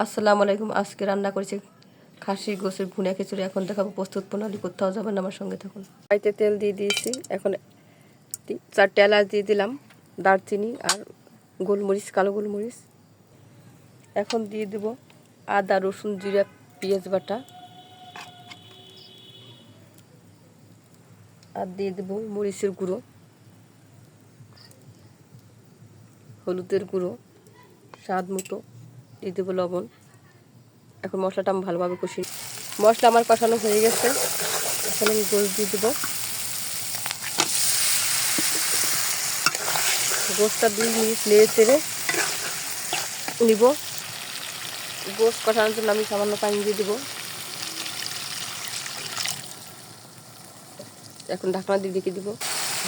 আসসালামু আলাইকুম। আজকে রান্না করেছি খাসির গোশের ভুনা খিচুড়ি। এখন দেখাবো প্রস্তুত প্রণালী। কোথাও যাবেন না, আমার সঙ্গে থাকুন। কড়াইতে তেল দিয়ে দিয়েছি। এখন 4টে এলাচ দিয়ে দিলাম, দারচিনি আর গোলমরিচ, কালো গোলমরিচ। এখন দিয়ে দেব আদা, রসুন, জিরা, পেঁয়াজ বাটা, আর দিয়ে দেব মরিচের গুঁড়ো, হলুদের গুঁড়ো, স্বাদ মতো দিয়ে দেবো লবণ। এখন মশলাটা আমি ভালোভাবে কষি। মশলা আমার কষানো হয়ে গেছে। এখন আমি গোশ দিয়ে দেবো। গোশটা 2 মিনিট নেড়ে চেড়ে নিব। গোশ কষানোর জন্য আমি সামান্য পানি দিয়ে দেবো। এখন ঢাকনা দিয়ে ঢেকে দিব।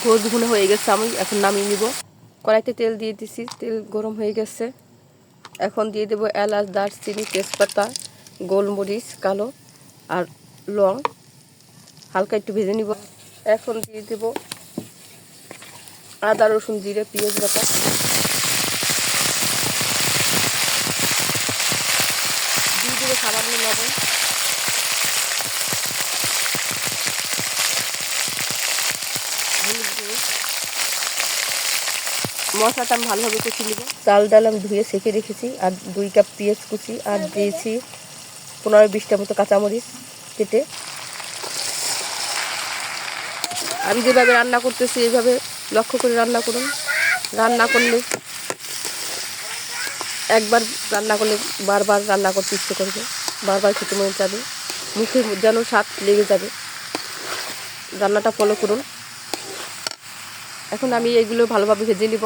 গোশ ভুনা হয়ে গেছে, আমি এখন নামিয়ে নিব। কড়াইতে তেল দিয়ে দিছি, তেল গরম হয়ে গেছে। এখন দিয়ে দেবো এলাচ, দারচিনি, তেজপাতা, গোলমরিচ কালো আর লং, হালকা একটু ভেজে নিব। এখন দিয়ে দেব আদা, রসুন, জিরে, পেঁয়াজ বাটা, দিয়ে দেবো সামান্য লবণ। মশলাটা আমি ভালোভাবে কষিয়ে নেব। চাল ডাল আমি ধুয়ে সেঁকে রেখেছি, আর 2 কাপ পেঁয়াজ কুচি, আর দিয়েছি 15-20টা মতো কাঁচামরিচ কেটে। আমি যেভাবে রান্না করতেছি এইভাবে লক্ষ্য করে রান্না করুন। রান্না করলে একবার রান্না করলে বারবার রান্না করতে ইচ্ছে করবে, বারবার খেতে মন যাবে, মুখে যেন স্বাদ লেগে যাবে। রান্নাটা ফলো করুন। এখন আমি এইগুলো ভালোভাবে ভেজে নিব।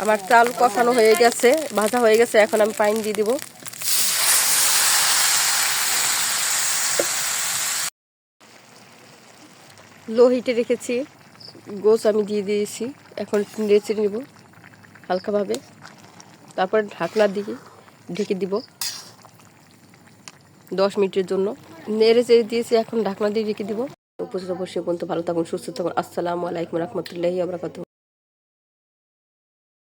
আমার চাল কষানো হয়ে গেছে, ভাজা হয়ে গেছে। এখন আমি পানি দিয়ে দিব। লো হিটে রেখেছি, গোশ আমি দিয়ে দিয়েছি। এখন নেড়ে নিব হালকাভাবে। তারপর ঢাকনা দিয়ে ঢেকে দিব 10 মিনিটের জন্য। নেড়ে চেড়ে দিয়েছি, এখন ঢাকনা দিয়ে রেখে দিব। উপস্থিত অবশ্যই বলতে ভালো থাকুন, সুস্থ থাকুন। আসসালামু আলাইকুম রহমতুল্লাহি ওয়া বারাকাতুহু।